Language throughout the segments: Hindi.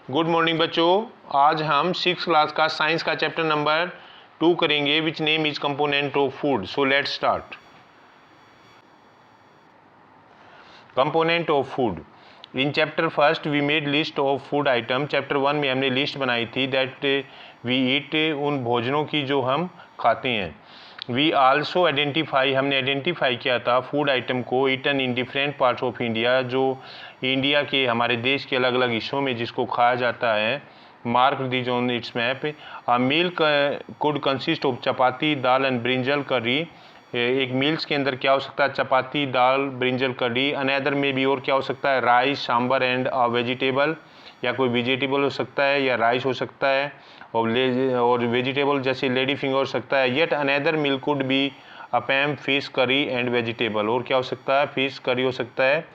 गुड मॉर्निंग बच्चों। आज हम 6 क्लास का साइंस का चैप्टर नंबर 2 करेंगे which name is component of food. So let's start. Component of food. In chapter first we made list of food item. Chapter 1 में हमने लिस्ट बनाई थी दैट वी ईट, उन भोजनों की जो हम खाते हैं। वी आल्सो आइडेंटिफाई, हमने आइडेंटिफाई किया था फूड आइटम को eaten in different parts of India, जो इंडिया के हमारे देश के अलग अलग हिस्सों में जिसको खाया जाता है। Mark these on its map. A meal could consist of chapati, dal and brinjal curry. एक मील्स के अंदर क्या हो सकता है? चपाती, दाल, ब्रिंजल करी। अनदर में भी और क्या हो सकता है? राइस, सांबर एंड वेजिटेबल, या कोई वेजिटेबल हो सकता है या राइस हो सकता है, और वेजिटेबल जैसे लेडी फिंगर हो सकता है। Yet another meal could be appam, fish curry and vegetable, और क्या हो सकता है? फिश करी हो सकता है।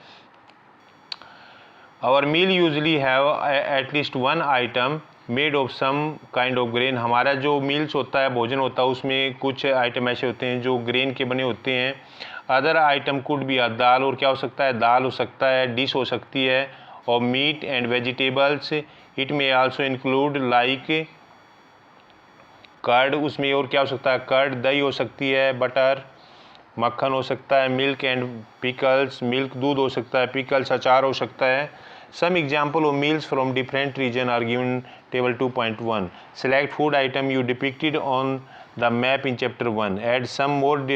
Our meal usually have at least one item made of some kind of grain. हमारा जो मील्स होता है, भोजन होता है, उसमें कुछ आइटम ऐसे होते हैं जो ग्रेन के बने होते हैं। अदर आइटम कुड बी दाल, और क्या हो सकता है? दाल हो सकता है, डिश हो सकती है। और meat and vegetables, it may also include like curd, उसमें और क्या हो सकता है? कर्ड, दही हो सकती है, बटर, मक्खन हो सकता है। मिल्क एंड पिकल्स, मिल्क दूध हो सकता है, पिकल्स अचार हो सकता है। Some example of meals from different region are given table 2.1। Select food item you depicted on the map in chapter 1। Add some more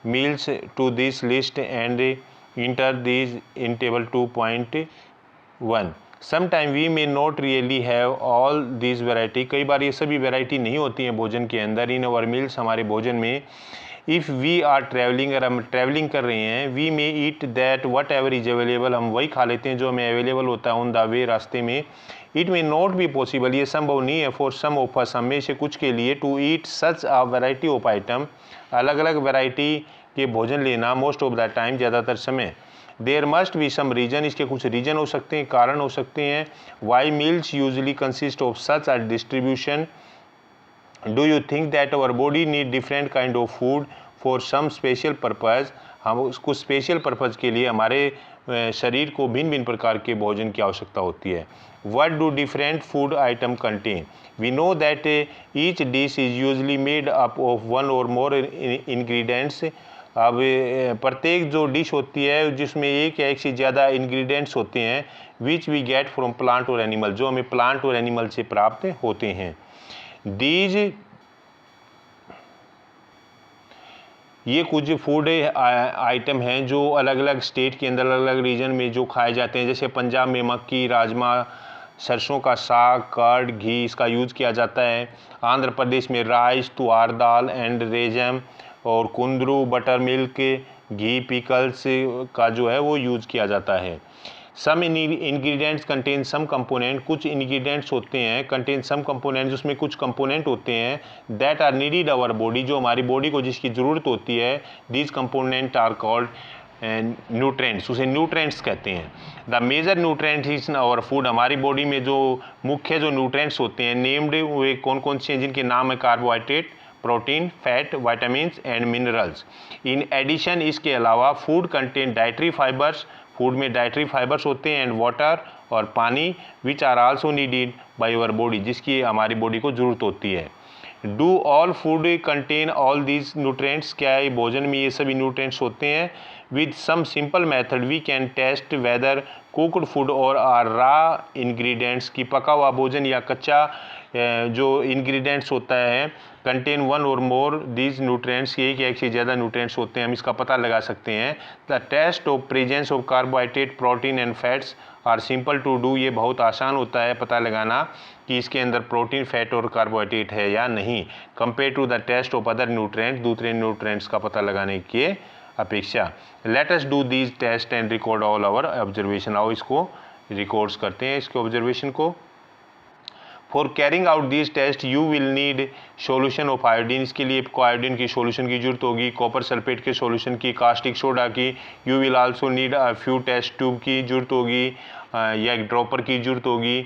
meals to this list and enter these in table 2.1। Sometime we may not really have all these variety। कई बार ये सभी वैरायटी नहीं होती हैं भोजन के अंदर, इन our meals, हमारे भोजन में। इफ़ वी आर ट्रैवलिंग, अगर हम ट्रैवलिंग कर रहे हैं, we may eat that whatever is available, हम वही खा लेते हैं जो हमें अवेलेबल होता है ऑन द वे, रास्ते में। It may not be possible, ये संभव नहीं है फॉर सम ऑफ अस, हमें से कुछ के लिए, to eat such a variety of item, अलग अलग वैरायटी के भोजन लेना मोस्ट ऑफ द टाइम, ज़्यादातर समय। There must be some reason, इसके कुछ रीजन हो सकते हैं, कारण हो सकते हैं। Why meals usually consist of such a distribution. Do you think that our body need different kind of food for some special purpose. हम उसको स्पेशल पर्पज़ के लिए हमारे शरीर को भिन्न भिन्न प्रकार के भोजन की आवश्यकता होती है। What do different food item contain. We know that each dish is usually made up of one or more ingredients. अब प्रत्येक जो डिश होती है जिसमें एक या एक से ज़्यादा इंग्रेडिएंट्स होते हैं, which we get from plant और एनिमल, जो हमें प्लांट और एनिमल से प्राप्त होते हैं। दीज, ये कुछ फूड आइटम हैं जो अलग अलग स्टेट के अंदर, अलग अलग रीजन में जो खाए जाते हैं। जैसे पंजाब में मक्की, राजमा, सरसों का साग, कर्ड, घी, इसका यूज़ किया जाता है। आंध्र प्रदेश में राइस, तुअर दाल एंड रेजम, और कुंदरू, बटर मिल्क, घी, पिकल्स का जो है वो यूज़ किया जाता है। सम इंग्रेडिएंट्स कंटेन सम कंपोनेंट, कुछ इंग्रेडिएंट्स होते हैं, कंटेन सम कंपोनेंट्स, उसमें कुछ कंपोनेंट होते हैं that are needed our body, जो हमारी बॉडी को जिसकी ज़रूरत होती है। These component are called nutrients, उसे न्यूट्रेंट्स कहते हैं। The major nutrients in our food, हमारी बॉडी में जो मुख्य जो न्यूट्रेंट्स होते हैं, नेम्ड, वे कौन कौन से हैं? जिनके नाम है carbohydrate, protein, fat, vitamins and minerals. In addition, इसके अलावा food contain dietary fibres, food में डाइटरी फाइबर्स होते हैं, एंड वाटर, और पानी, which are also needed by your body, जिसकी हमारी बॉडी को ज़रूरत होती है। Do all food contain all these nutrients, क्या ये भोजन में ये सभी न्यूट्रेंट्स होते हैं? With some simple method we can test whether cooked food or are रा इंग्रेडिएंट्स, की पका हुआ भोजन या कच्चा जो इंग्रेडिएंट्स होता है, contain one or more these nutrients, एक से ज़्यादा न्यूट्रेंट्स होते हैं, हम इसका पता लगा सकते हैं। The test of presence of carbohydrate, protein and fats are simple to do, ये बहुत आसान होता है पता लगाना कि इसके अंदर प्रोटीन, फैट और कार्बोहाइड्रेट है या नहीं, compare to the test of other nutrients, दूसरे न्यूट्रेंट्स का पता लगाने के अपेक्षा। Let us do these test and record all our observation. आओ इसको रिकॉर्ड्स करते हैं, इसके ऑब्जर्वेशन को। For carrying out this test you will need solution of iodine, इसके लिए आपको आयोडीन की सोल्यूशन की जरूरत होगी, कॉपर सल्फेट के सोल्यूशन की, कास्टिक सोडा की। You will also need a few test tube की जरूरत होगी, या एक ड्रॉपर की जरूरत होगी।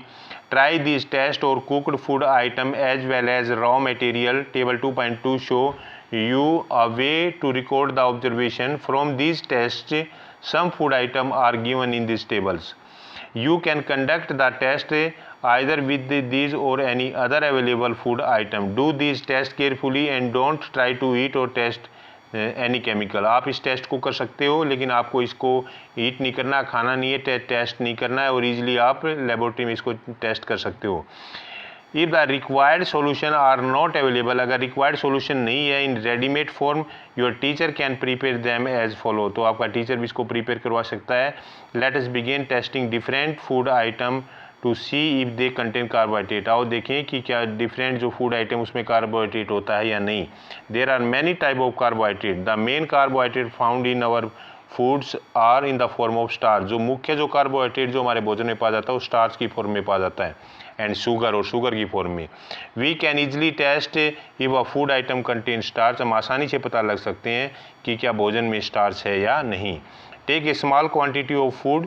Try this test on cooked food item as well as raw material. Table 2.2 show you a way to record the observation from these tests. Some food item are given in these tables. You can conduct the test either with these or any other available food item. Do these tests carefully and don't try to eat or test any chemical. आप इस टेस्ट को कर सकते हो, लेकिन आपको इसको ईट नहीं करना, खाना नहीं है, टेस्ट नहीं करना है, और ईजिली आप लेबोरेटरी में इसको टेस्ट कर सकते हो. If the required solution are not available, अगर required solution नहीं है in ready-made form, your teacher can prepare them as follow. तो आपका टीचर भी इसको प्रिपेयर करवा सकता है. Let us begin testing different food item to see if they contain carbohydrate. आओ देखें कि क्या डिफरेंट जो फूड आइटम उसमें कार्बोहाइड्रेट होता है या नहीं. There are many type of carbohydrate. The main carbohydrate found in our foods are in the form of starch. जो मुख्य जो कार्बोहाइड्रेट जो हमारे भोजन में पाया जाता है वो स्टार्च की फॉर्म में पाया जाता है, एंड शुगर और शुगर की फॉर्म में. We can easily test if a food item contain starch. हम आसानी से पता लग सकते हैं कि क्या भोजन में स्टार्च है या नहीं. Take a small quantity of food.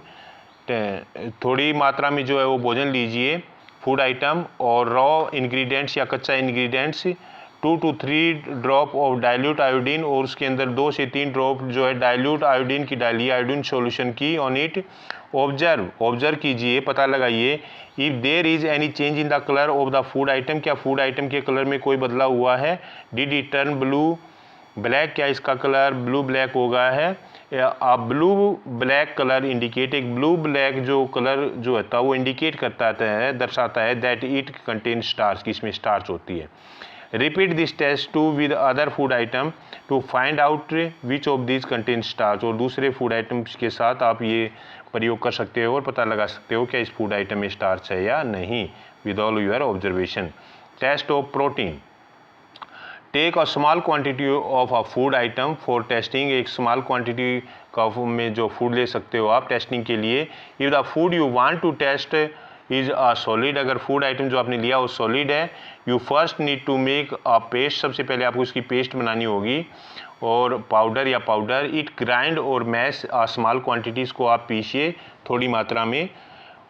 थोड़ी मात्रा में जो है वो भोजन लीजिए, फूड आइटम, और रॉ इंग्रेडिएंट्स या कच्चा ingredients. 2 to 3 drop of dilute iodine, और उसके अंदर 2 से 3 ड्रॉप जो है डाइल्यूट आयोडीन की डालिए, आयोडीन सॉल्यूशन की ऑन इट. ऑब्जर्व कीजिए, पता लगाइए if there is any change in the colour of the food item. क्या फूड आइटम के कलर में कोई बदलाव हुआ है. Did it turn blue black. क्या इसका कलर ब्लू ब्लैक हो गया है. A blue black colour indicate. एक ब्लू ब्लैक जो कलर जो होता है वो इंडिकेट करता है, दर्शाता है दैट इट कंटेन स्टार्च, की इसमें स्टार्च होती है. Repeat this test too with other food item to find out which of this contain starch. और दूसरे फूड आइटम्स के साथ आप ये प्रयोग कर सकते हो और पता लगा सकते हो क्या इस फूड आइटम में स्टार्च है या नहीं, with all your observation. Test of protein. Take a small quantity of a food item for testing. एक स्मॉल क्वांटिटी का में जो फूड ले सकते हो आप टेस्टिंग के लिए. If the food you want to test is a solid. अगर फूड आइटम जो आपने लिया वो सॉलिड है, you first need to make a paste. सबसे पहले आपको इसकी पेस्ट बनानी होगी, और पाउडर या पाउडर. इट ग्राइंड और मैश अ स्मॉल क्वांटिटीज़ को आप पीसिए थोड़ी मात्रा में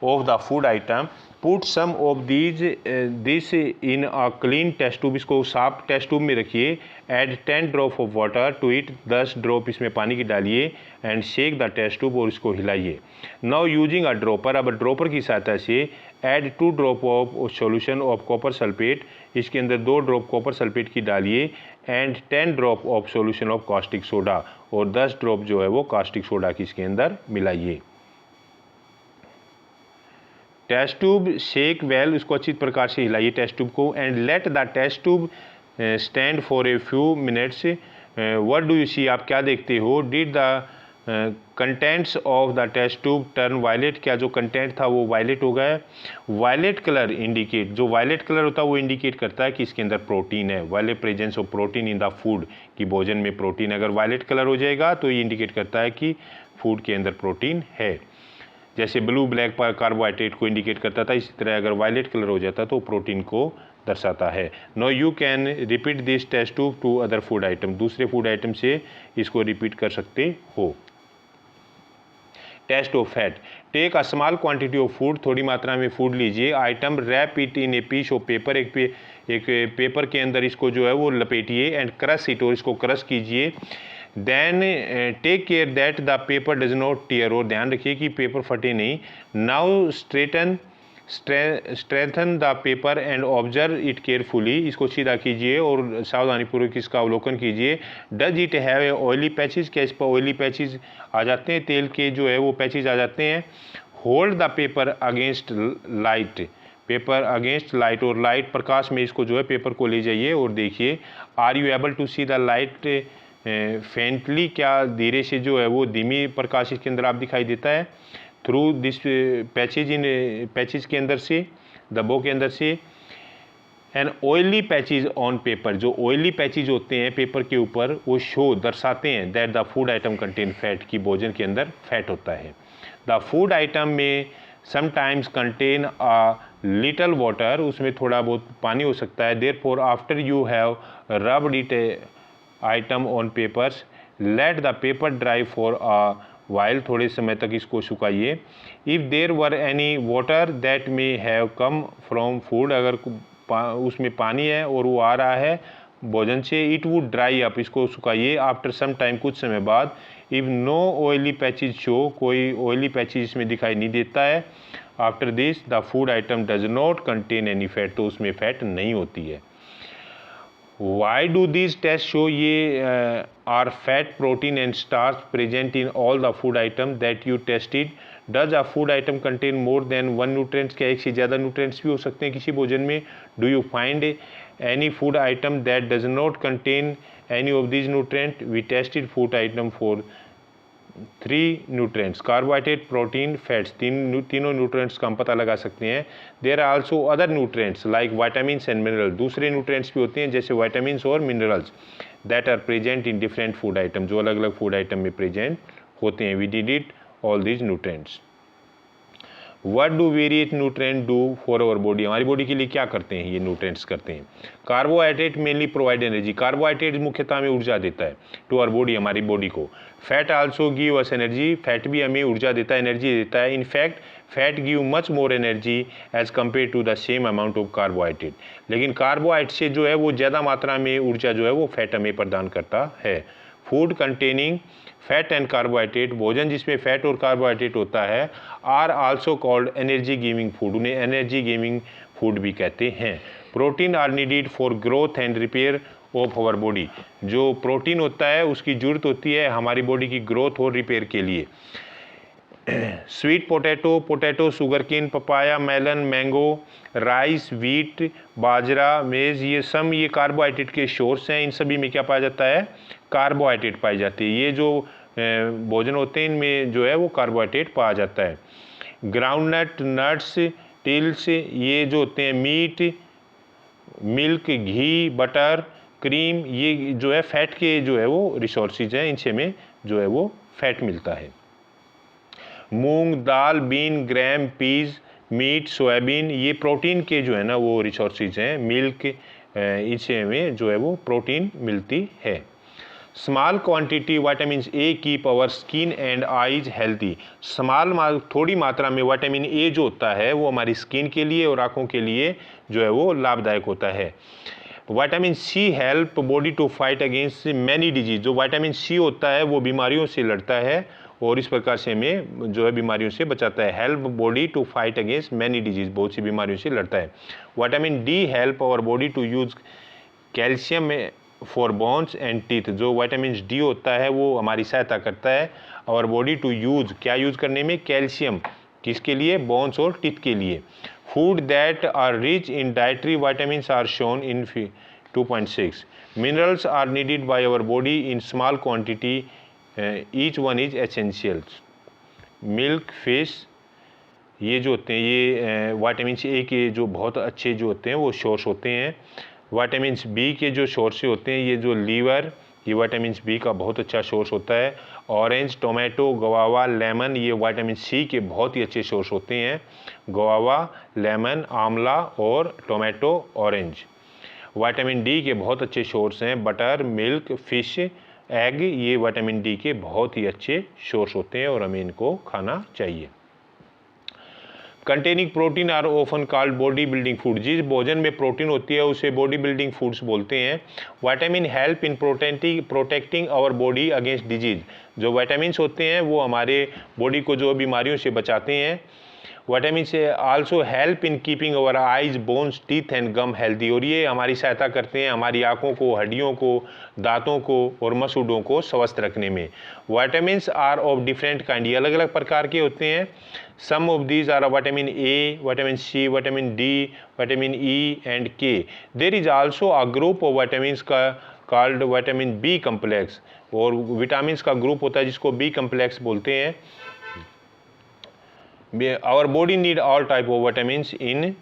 of the food item. Put some of this in a clean test tube. इसको साफ टेस्ट ट्यूब में रखिए. Add 10 drop of water to it. 10 drop इसमें पानी की डालिए, and shake the test tube, और इसको हिलाइए. Now using a dropper. अब ड्रॉपर की सहायता से add 2 drop of solution of copper sulphate. इसके अंदर 2 ड्रॉप कॉपर सल्फेट की डालिए, and 10 drop of solution of caustic soda, और 10 ड्रॉप जो है वो कास्टिक सोडा की इसके अंदर मिलाइए. Test tube shake well. इसको अच्छी प्रकार से हिलाइए टेस्ट ट्यूब को, and let the test tube stand for a few minutes. What do you see. आप क्या देखते हो. Did the contents of the test tube turn violet. क्या जो कंटेंट था वो वायलेट हो गया. Violet colour indicate. जो वायलेट कलर होता है वो इंडिकेट करता है कि इसके अंदर प्रोटीन है. Violet presence of protein in the food, कि भोजन में प्रोटीन. अगर वायलेट कलर हो जाएगा तो ये इंडिकेट करता है कि फूड के अंदर प्रोटीन है. जैसे ब्लू ब्लैक पर कार्बोहाइड्रेट को इंडिकेट करता था, इसी तरह अगर वायलेट कलर हो जाता तो प्रोटीन को दर्शाता है. No you can repeat this test tube to other food item. दूसरे फूड आइटम से इसको रिपीट कर सकते हो. Test of fat. Take a small quantity of food. थोड़ी मात्रा में फूड लीजिए. Item wrap it in a piece of paper. एक पेपर के अंदर इसको जो है वो लपेटिए, एंड क्रश इट, और इसको क्रश कीजिए. Then take care that the paper does not tear. और ध्यान रखिए कि पेपर फटे नहीं. Now strengthen the paper and observe it carefully. इसको सीधा कीजिए और सावधानीपूर्वक इसका अवलोकन कीजिए. Does it have a oily patches. क्या इस पर ऑयली पैचेज आ जाते हैं, तेल के जो है वो पैचेज आ जाते हैं. Hold the paper against light. Paper against light, और लाइट प्रकाश में इसको जो है पेपर को ले जाइए और देखिए. Are you able to see the light faintly. क्या धीरे से जो है वो धीमी प्रकाश इसके अंदर आप दिखाई देता है. थ्रू दिस पैचेज के अंदर से, दबो के अंदर से. And oily patches on paper. जो ऑयली पैचेज होते हैं पेपर के ऊपर वो शो दर्शाते हैं that the food item contain fat, की भोजन के अंदर फैट होता है. द फूड आइटम में sometimes contain a little water. उसमें थोड़ा बहुत पानी हो सकता है. Therefore after you have rubbed it item on papers, let the paper dry for a while. थोड़े समय तक इसको सुखाइए. If there were any water that may have come from food. अगर उसमें पानी है और वो आ रहा है भोजन से, इट वुड ड्राई अप. इसको सुखाइए. आफ्टर सम टाइम, कुछ समय बाद. If no oily patches show. कोई ऑयली पैचेज इसमें दिखाई नहीं देता है. After this the food item does not contain any fat, तो उसमें फैट नहीं होती है। Why do this test show ये are fat, protein and starch present in all the food item that you tested. Does a food item contain more than one nutrients, क्या एक से ज़्यादा न्यूट्रिएंट्स भी हो सकते हैं किसी भोजन में। Do you find any food item that does not contain any of this nutrient. We tested food item for 3 nutrients, carbohydrate, protein, fats, तीनों न्यूट्रिएंट्स का हम पता लगा सकते हैं। There are also other nutrients like vitamins and mineral, दूसरे न्यूट्रिएंट्स भी होते हैं जैसे वाइटामिन्स और minerals that are present in different food item, जो अलग अलग फूड आइटम में प्रेजेंट होते हैं। We did it all these nutrients. What do variate nutrient do for our body, हमारी बॉडी के लिए क्या करते हैं ये न्यूट्रिएंट्स करते हैं। Carbohydrate mainly provide energy, carbohydrate मुख्यतः हमें ऊर्जा देता है टू आवर बॉडी, हमारी बॉडी को। Fat also give us energy, fat भी हमें ऊर्जा देता है, एनर्जी देता है। In fact fat give much more energy as compare to the same amount of carbohydrate, लेकिन कार्बोहाइड्रेट से जो है वो ज़्यादा मात्रा में ऊर्जा जो है वो फैट हमें प्रदान करता है। Food containing fat and carbohydrate, भोजन जिसमें फैट और कार्बोहाइड्रेट होता है, are also called energy giving food, उन्हें एनर्जी गिविंग फूड भी कहते हैं। Protein are needed for growth and repair of our body, जो प्रोटीन होता है उसकी जरूरत होती है हमारी बॉडी की ग्रोथ और रिपेयर के लिए। Sweet potato, potato, sugarcane, papaya, melon, mango, rice, wheat, bajra, maize, ये कार्बोहाइड्रेट के सोर्स हैं। इन सभी में क्या पाया जाता है, कार्बोहाइड्रेट पाई जाती है। ये जो भोजन होते हैं इनमें जो है वो कार्बोहाइड्रेट पाया जाता है। ग्राउंडनट, नट्स, टिल्स, ये जो होते हैं मीट, मिल्क, घी, बटर, क्रीम, ये जो है फैट के जो है वो रिसोर्सेज हैं, इनसे में जो है वो फैट मिलता है। Moong, dal, bean, gram, peas, meat, soyabean, ये प्रोटीन के जो है ना वो रिसोर्सेज हैं। मिल्क, इनसे में जो है वो प्रोटीन मिलती है। Small quantity vitamin A keep our skin and eyes healthy, थोड़ी मात्रा में विटामिन ए जो होता है वो हमारी स्किन के लिए और आँखों के लिए जो है वो लाभदायक होता है। Vitamin C help body to fight against many disease, जो विटामिन सी होता है वो बीमारियों से लड़ता है और इस प्रकार से हमें जो है बीमारियों से बचाता है। Help body to fight against many disease, बहुत सी बीमारियों से लड़ता है। Vitamin D help our body to use calcium for bones and teeth, जो विटामिन डी होता है वो हमारी सहायता करता है और बॉडी टू यूज, क्या यूज करने में, कैल्शियम, किसके लिए, बोन्स और टीथ के लिए। Food that are rich in dietary vitamins are shown in 2.6, minerals are needed by our body in small quantity, each one is essentials. Milk, fish, ये जो होते हैं ये विटामिन ए के जो बहुत अच्छे जो होते हैं वो सोर्स होते हैं। विटामिन बी के जो सोर्स होते हैं, ये जो लीवर, ये विटामिन बी का बहुत अच्छा सोर्स होता है। ऑरेंज, टोमेटो, गवावा, लेमन, ये विटामिन सी के बहुत ही अच्छे सोर्स होते हैं। गवावा, लेमन, आंवला और टोमेटो, ऑरेंज। विटामिन डी के बहुत अच्छे सोर्स हैं। बटर, मिल्क, फिश, एग, ये विटामिन डी के बहुत ही अच्छे सोर्स होते हैं और हमें इनको खाना चाहिए। Containing protein are often called body building food, जिस भोजन में प्रोटीन होती है उसे बॉडी बिल्डिंग फूड्स बोलते हैं। Vitamin help in protecting our body against disease, जो विटामिन होते हैं वो हमारे बॉडी को जो बीमारियों से बचाते हैं। Vitamin C also help in keeping our eyes, bones, teeth and gum healthy, और ये हमारी सहायता करते हैं हमारी आँखों को, हड्डियों को, दांतों को और मसूड़ों को स्वस्थ रखने में। Vitamins are of different kind, ये अलग अलग प्रकार के होते हैं। Some of these are vitamin A, vitamin C, vitamin D, vitamin E and K. There is also a group of vitamins का कॉल्ड विटामिन बी कम्प्लेक्स, और विटामिन्स का ग्रुप होता है जिसको बी कम्प्लेक्स बोलते हैं। Our body need all type of vitamins in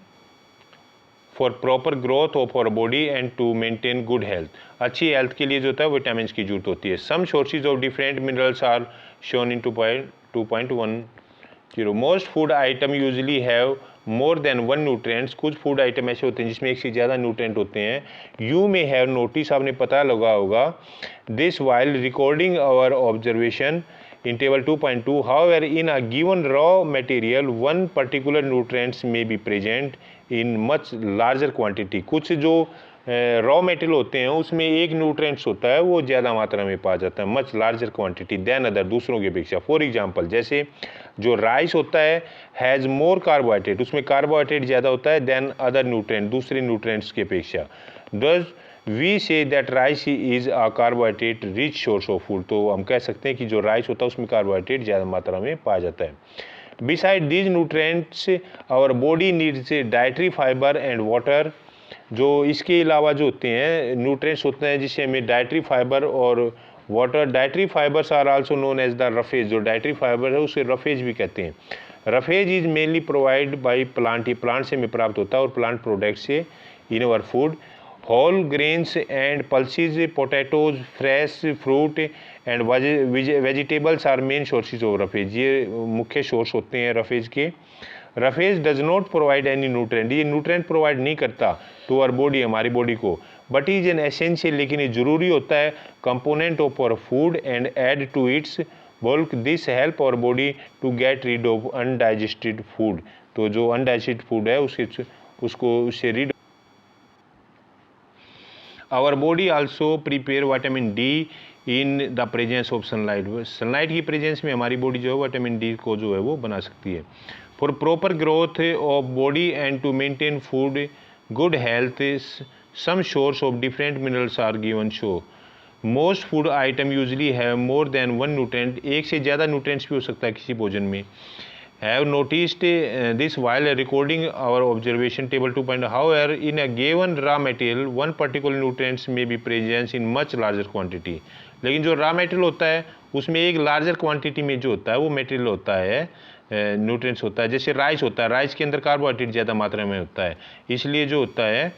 for proper growth of our body and to maintain good health. अच्छी हेल्थ के लिए जो होता है विटामिन की जरूरत होती है। Some sources of different minerals are shown in 2.10. Most food item usually have more than one nutrients. कुछ फूड आइटम ऐसे होते हैं जिसमें एक से ज़्यादा न्यूट्रिएंट होते हैं। You may have noticed, आपने पता लगा होगा, this while recording our observation in table 2.2, however in a given raw material one particular nutrients may be present in much larger quantity. कुछ जो रॉ मटेरियल होते हैं उसमें एक न्यूट्रिएंट्स होता है वो ज़्यादा मात्रा में पाया जाता है, much larger quantity than other, दूसरों की अपेक्षा। फॉर एग्जांपल, जैसे जो राइस होता है हैज़ मोर कार्बोहाइड्रेट, उसमें कार्बोहाइड्रेट ज़्यादा होता है देन अदर न्यूट्रेंट, दूसरे न्यूट्रेंट्स की अपेक्षा। Does we say that rice is a carbohydrate rich source of food, तो हम कह सकते हैं कि जो राइस होता है उसमें कार्बोहाइड्रेट ज़्यादा मात्रा में पाया जाता है। Beside these nutrients our body needs dietary fibre and water, जो इसके अलावा जो होते हैं न्यूट्रेंट्स होते हैं जिससे हमें डाइटरी फाइबर और water. Dietary fibres are also known as the roughage, जो डाइटरी फाइबर है उसे रफेज भी कहते हैं। Roughage is mainly provide by plant, ये प्लांट से हमें प्राप्त होता है और प्लांट प्रोडक्ट से in our food. Whole grains and pulses, potatoes, fresh fruit and vegetables are main sources of roughage, ये मुख्य सोर्स होते हैं रफेज के। Roughage does not provide any nutrient, ये न्यूट्रेंट प्रोवाइड नहीं करता टू आवर बॉडी, हमारी बॉडी को, बट इज एन एसेंशियल, लेकिन ये जरूरी होता है component of our food and add to its bulk. This help our body to get rid of undigested food, तो जो अनडाइजेस्टेड फूड है उससे rid. Our body also prepare vitamin D in the presence of sunlight, sunlight की प्रेजेंस में हमारी बॉडी जो है विटामिन डी को जो है वो बना सकती है। For proper growth of body and to maintain food good health some source of different minerals are given show. Most food item usually have more than one nutrient, एक से ज़्यादा न्यूट्रेंट्स भी हो सकता है किसी भोजन में। Have noticed this while recording our observation table 2. However in a given raw material one particular nutrients may be presence in much larger quantity, लेकिन जो रॉ मटेरियल होता है उसमें एक लार्जर क्वांटिटी में जो होता है वो मटेरियल होता है, न्यूट्रिएंट्स होता है। जैसे राइस होता है, राइस के अंदर कार्बोहाइड्रेट ज़्यादा मात्रा में होता है, इसलिए जो होता है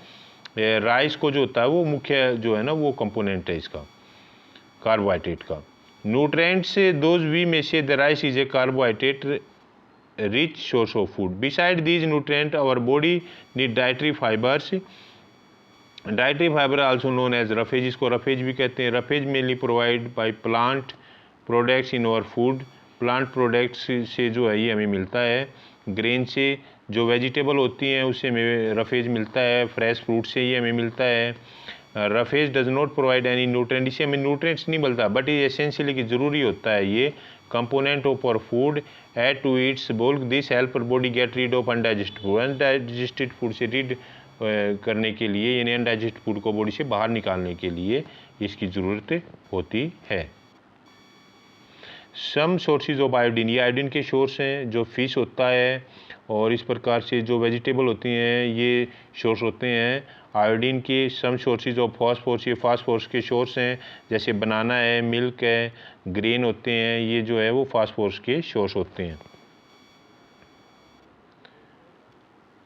राइस को जो होता है वो मुख्य जो है ना वो कंपोनेंट है इसका कार्बोहाइड्रेट का। Nutrients those we may say the rice is a carbohydrate rich source of food. Beside these nutrient our body need dietary fibres, dietary fibre also known as roughage, इसको रफेज भी कहते हैं। Roughage mainly provide by plant products in our food, plant products से जो है ये हमें मिलता है। ग्रेन से, जो वेजिटेबल होती हैं उससे हमें रफेज मिलता है। फ्रेश फ्रूट से ये हमें मिलता है। Roughage does not provide any nutrient, इससे हमें न्यूट्रेंट्स नहीं मिलता, बट ये एसेंशियली कि ज़रूरी होता है ये component of our food add to its bulk. This help body get rid of undigested food, undigested food से रीड करने के लिए, यानी अनडाइजेस्टेड फूड को बॉडी से बाहर निकालने के लिए इसकी ज़रूरत होती है। सम सोर्सेज ऑफ आयोडीन, ये आयोडीन के सोर्स हैं, जो फिश होता है और इस प्रकार से जो वेजिटेबल होती हैं ये सोर्स होते हैं आयोडीन के। सम सोर्सेज ऑफ फास्फोरस, ये फास्फोरस के सोर्स हैं, जैसे बनाना है, मिल्क है, ग्रेन होते हैं, ये जो है वो फास्फोरस के सोर्स होते हैं।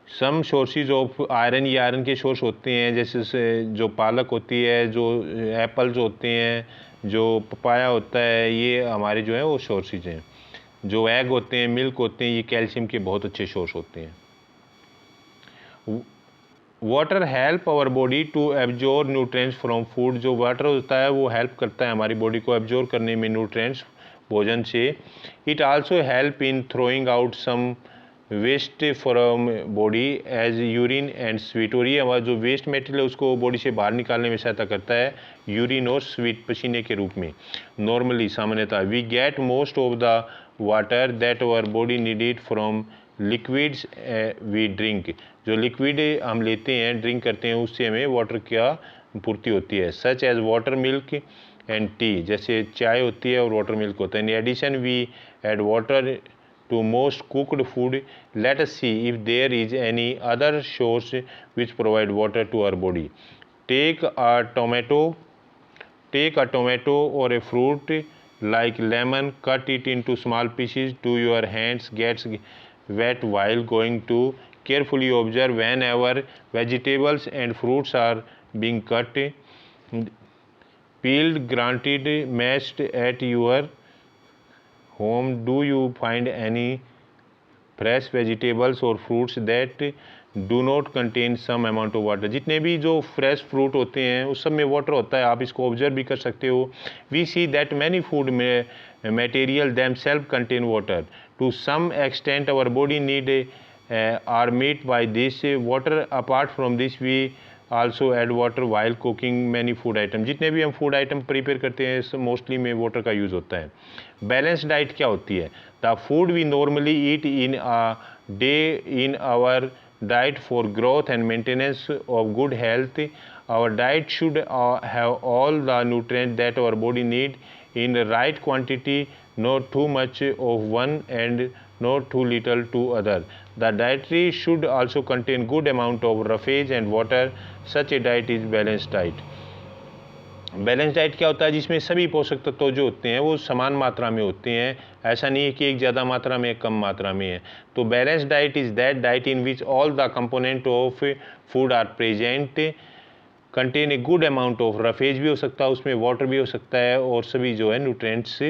सम सोर्सेज ऑफ आयरन, ये आयरन के सोर्स होते हैं, जैसे जो पालक होती है, जो एप्पल्स होते हैं, जो पपाया होता है, ये हमारे जो है वो सोर्सेज हैं। जो एग होते हैं, मिल्क होते हैं, ये कैल्शियम के बहुत अच्छे सोर्स होते हैं। Water help our body to absorb nutrients from food, जो वाटर होता है वो हेल्प करता है हमारी बॉडी को एब्जॉर्ब करने में न्यूट्रिएंट्स भोजन से। It also help in throwing out some waste from body as urine and sweat, और ये हमारा जो वेस्ट मटेरियल है उसको बॉडी से बाहर निकालने में सहायता करता है यूरिन और स्वीट, पसीने के रूप में। नॉर्मली सामान्यतः we get most of the water that our body needed from liquids we drink, जो लिक्विड हम लेते हैं, ड्रिंक करते हैं, उससे हमें वाटर की पूर्ति होती है। Such as water, milk and tea, जैसे चाय होती है और वाटर मिल्क होता है। In addition we add water to most cooked food. Let us see if there is any other source which provide water to our body. Take a tomato or a fruit like lemon, cut it into small pieces. Do your hands gets wet while going to carefully observe whenever vegetables and fruits are being cut, peeled, granted, mashed at your home. Do you find any fresh vegetables or fruits that do not contain some amount of water? जितने भी जो फ्रेश फ्रूट होते हैं उस सब में वाटर होता है, आप इसको ऑब्जर्व भी कर सकते हो। We see that many food material themselves contain water. To some extent our body need are met by this water. Apart from this we also add water while cooking many food item. जितने भी हम फूड आइटम प्रिपेयर करते हैं मोस्टली में वाटर का यूज़ होता है। बैलेंस डाइट क्या होती है? The food we normally eat in a day in our diet for growth and maintenance of good health. Our diet should have all the nutrients that our body need in the right quantity, not too much of one and not too little to other. The dietary should also contain good amount of roughage and water. Such a diet is balanced diet. Balance diet क्या होता है? जिसमें सभी पोषक तत्व जो होते हैं वो समान मात्रा में होते हैं। ऐसा नहीं है कि एक ज़्यादा मात्रा में एक कम मात्रा में है। तो balance diet is that diet in which all the component of food are present, contain a good amount of roughage भी हो सकता है, उसमें वाटर भी हो सकता है, और सभी जो है न्यूट्रिएंट्स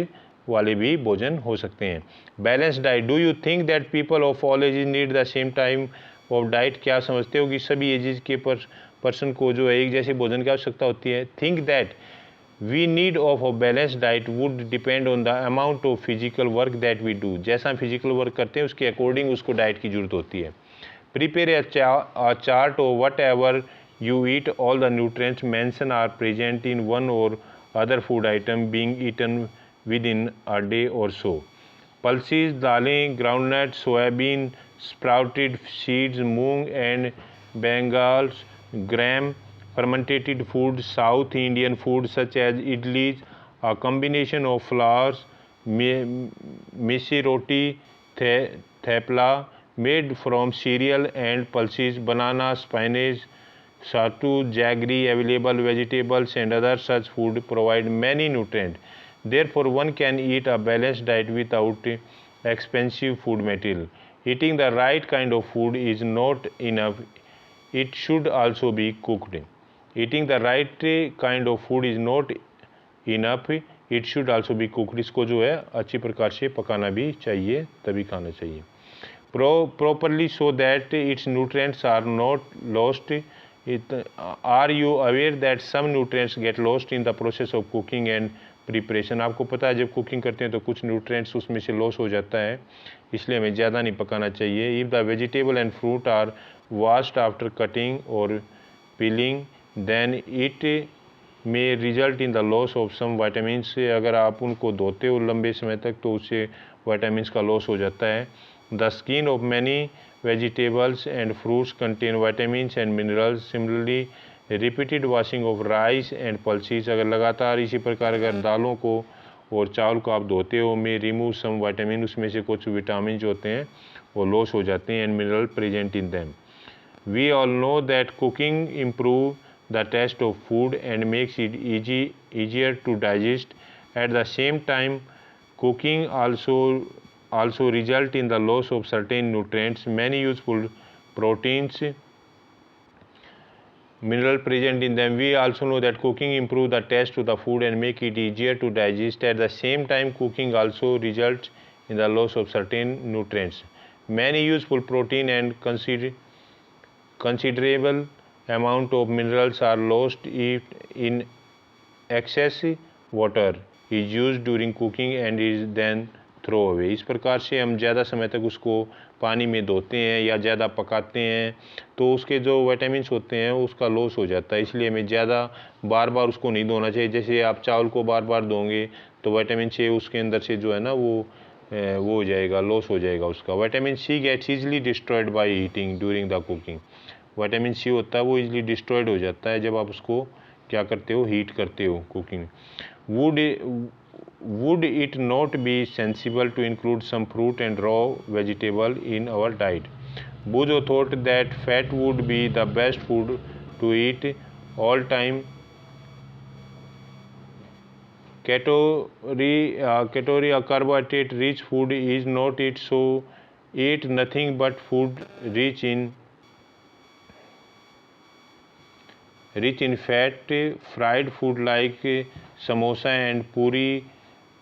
वाले भी भोजन हो सकते हैं। Balance diet, do you think that people of all ages need the same time of diet? क्या समझते हो कि सभी एजेस के पर्सन को जो है एक जैसे भोजन की आवश्यकता होती है? Think that we need of a balance diet would depend on the amount of physical work that we do. जैसा फिजिकल वर्क करते हैं उसके अकॉर्डिंग उसको डाइट की जरूरत होती है। Prepare a chart of what ever you eat. All the nutrients mentioned are present in one or other food item being eaten within a day or so. Pulses, दालें, groundnut, soybean, sprouted seeds, moong and Bengals, gram, fermented food, South Indian food such as idlis, a combination of flours, misi roti, thepla, made from cereal and pulses, banana, spinach, sattu, jaggery, available vegetables and other such food provide many nutrients. Therefore, one can eat a balanced diet without expensive food material. Eating the right kind of food is not enough. It should also be cooked. Eating the right kind of food is not enough. It should also be cooked. इसको जो है अच्छी प्रकार से पकाना भी चाहिए, तभी खाना चाहिए। Properly so that its nutrients are not lost. Are you aware that some nutrients get lost in the process of cooking and preparation? आपको पता है जब कुकिंग करते हैं तो कुछ न्यूट्रिएंट्स उसमें से लॉस हो जाता है, इसलिए हमें ज़्यादा नहीं पकाना चाहिए। If the vegetable and fruit are washed after cutting or peeling, then it may result in the loss of some vitamins. अगर आप उनको धोते हो लंबे समय तक तो उससे विटामिन्स का लॉस हो जाता है। The skin of many vegetables and fruits contain vitamins and minerals. Similarly, repeated washing of rice and pulses, अगर लगातार इसी प्रकार अगर दालों को और चावल को आप धोते हो में रिमूव सम विटामिन, उसमें से कुछ विटामिन जो होते हैं वो लॉस हो जाते हैं, and mineral present in them. We all know that cooking improve the test of food and makes it easier to digest. At the same time, cooking also result in the loss of certain nutrients. Many useful proteins, mineral present in them. We also know that cooking improve the taste to the food and make it easier to digest. At the same time, cooking also results in the loss of certain nutrients. Many useful protein and considerable amount of minerals are lost if in excess water is used during cooking and is then throw away. इस प्रकार से हम ज़्यादा समय तक उसको पानी में धोते हैं या ज़्यादा पकाते हैं तो उसके जो विटामिन्स होते हैं उसका लॉस हो जाता है, इसलिए हमें ज़्यादा बार बार उसको नहीं धोना चाहिए। जैसे आप चावल को बार बार धोंगे तो विटामिन सी उसके अंदर से जो है ना वो हो जाएगा, लॉस हो जाएगा उसका। Vitamin C gets easily destroyed by heating during the cooking. Vitamin C होता है वो ईजिली डिस्ट्रॉयड हो जाता है जब आप उसको क्या करते हो, हीट करते हो cooking. Would it not be sensible to include some fruit and raw vegetable in our diet? Buzo thought that fat would be the best food to eat all time. Calorie, a carbohydrate rich food is not it, so eat nothing but food rich in fat. Fried food like samosa and puri,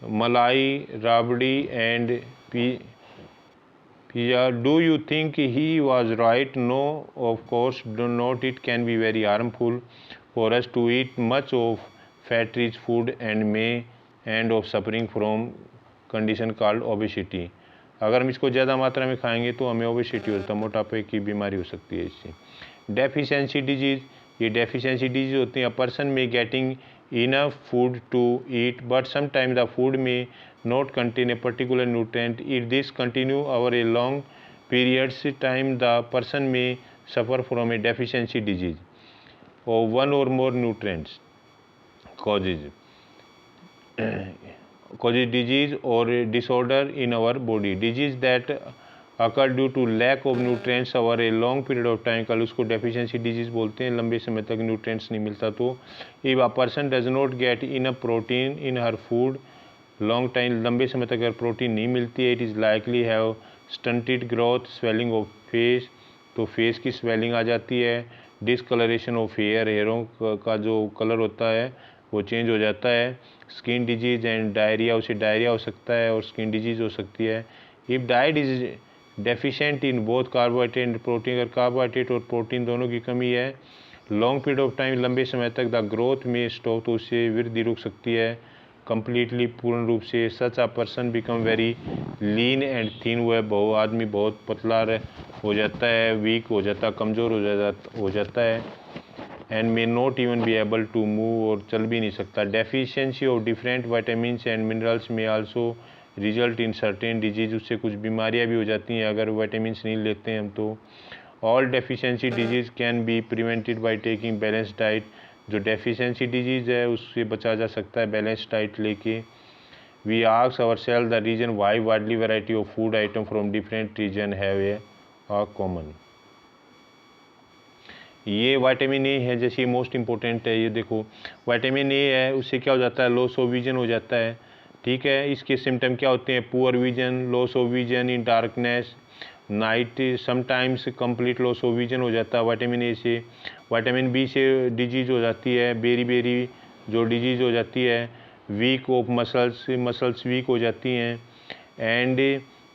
malai, rabdi and pizza. Do you think he was right? No, of course not. It can be very harmful for us to eat much of fat-rich food and may end up suffering from condition called obesity. अगर हम इसको ज़्यादा मात्रा में खाएंगे तो हमें ओबेसिटी होता है, मोटापे की बीमारी हो सकती है इससे। डेफिशिएंसी डिजीज, ये डेफिशिएंसी डिजीज होती हैं। A person may getting enough food to eat but sometime the food may not contain a particular nutrient. If this continue over a long periods time the person may suffer from a deficiency disease or one or more nutrients causes disease or disorder in our body। disease that occur due to lack of nutrients over a long period of time कल उसको deficiency disease बोलते हैं, लंबे समय तक nutrients नहीं मिलता तो। if a person does not get enough protein in her food long time, लंबे समय तक अगर प्रोटीन नहीं मिलती है, it is likely have stunted growth swelling of face, तो फेस की स्वेलिंग आ जाती है। डिसकलरेशन ऑफ हेयर, हेयरों का जो कलर होता है वो चेंज हो जाता है। स्किन डिजीज एंड डायरिया, उसे डायरिया हो सकता है और स्किन डिजीज हो सकती है। If diet is deficient in both carbohydrate and protein, अगर कार्बोहाइड्रेट और प्रोटीन दोनों की कमी है लॉन्ग पीरियड ऑफ टाइम, लंबे समय तक, द ग्रोथ में स्टॉप, तो उससे वृद्धि रुक सकती है कम्प्लीटली, पूर्ण रूप से। Such a person become very lean and thin, वह आदमी बहुत पतला हो जाता है, वीक हो जाता है, कमज़ोर हो जाता है। And may not even be able to move, और चल भी नहीं सकता। Deficiency of different vitamins and minerals may also result in certain disease, उससे कुछ बीमारियां भी हो जाती हैं अगर विटामिन्स नहीं लेते हैं हम तो। All deficiency disease can be prevented by taking balance diet, जो डेफिशिएंसी डिजीज़ है उससे बचा जा सकता है बैलेंस डाइट लेके। We ask ourselves the reason why widely variety of food item from different region have a common. ये विटामिन ए है, जैसे मोस्ट इम्पोर्टेंट है, ये देखो विटामिन ए है, उससे क्या हो जाता है, लॉस ऑफ विजन हो जाता है। ठीक है, इसके सिम्टम क्या होते हैं, poor vision, loss of vision in darkness, night, sometimes complete loss of vision हो जाता है विटामिन ए से। विटामिन बी से डिजीज़ हो जाती है बेरी जो डिजीज़ हो जाती है। वीक ऑफ मसल्स वीक हो जाती हैं। And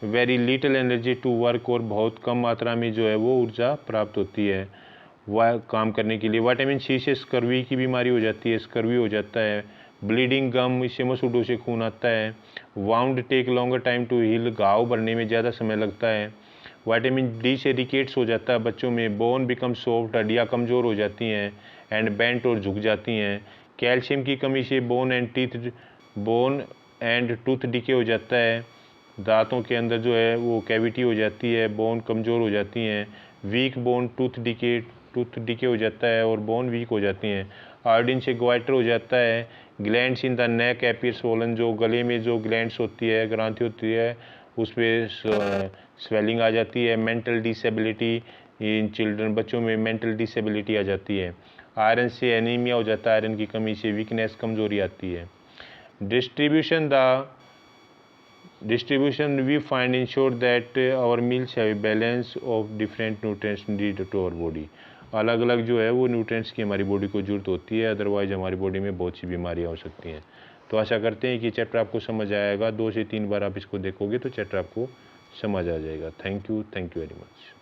very little energy to work, और बहुत कम मात्रा में जो है वो ऊर्जा प्राप्त होती है वह काम करने के लिए। विटामिन सी से स्कर्वी की बीमारी हो जाती है, स्कर्वी हो जाता है। ब्लीडिंग गम, इससे मसूड़ों से खून आता है। Wound take longer time to heal, घाव भरने में ज़्यादा समय लगता है। विटामिन डी से रिकेट्स हो जाता है बच्चों में। बोन बिकम सॉफ्ट, हड्डियाँ कमज़ोर हो जाती हैं एंड बेंट, और झुक जाती हैं। कैल्शियम की कमी से बोन एंड टूथ डिके हो जाता है, दांतों के अंदर जो है वो कैविटी हो जाती है, बोन कमज़ोर हो जाती हैं। वीक बोन, टूथ डिके हो जाता है और बोन वीक हो जाती हैं। आयोडीन से ग्वाइटर हो जाता है। Glands in the neck appear swollen, जो गले में जो ग्लैंड्स होती है, ग्रांथि होती है, उस पर स्वेलिंग आ जाती है। मेंटल डिसेबिलिटी इन चिल्ड्रन, बच्चों में मेंटल डिसेबिलिटी आ जाती है। आयरन से एनीमिया हो जाता है, आयरन की कमी से वीकनेस, कमज़ोरी आती है। Distribution we find ensure that our meals have a balance of different nutrients need to our body. अलग अलग जो है वो न्यूट्रिएंट्स की हमारी बॉडी को ज़रूरत होती है, अदरवाइज़ हमारी बॉडी में बहुत सी बीमारियाँ हो सकती हैं। तो आशा करते हैं कि चैप्टर आपको समझ आएगा। 2 से 3 बार आप इसको देखोगे तो चैप्टर आपको समझ आ जाएगा। Thank you very much.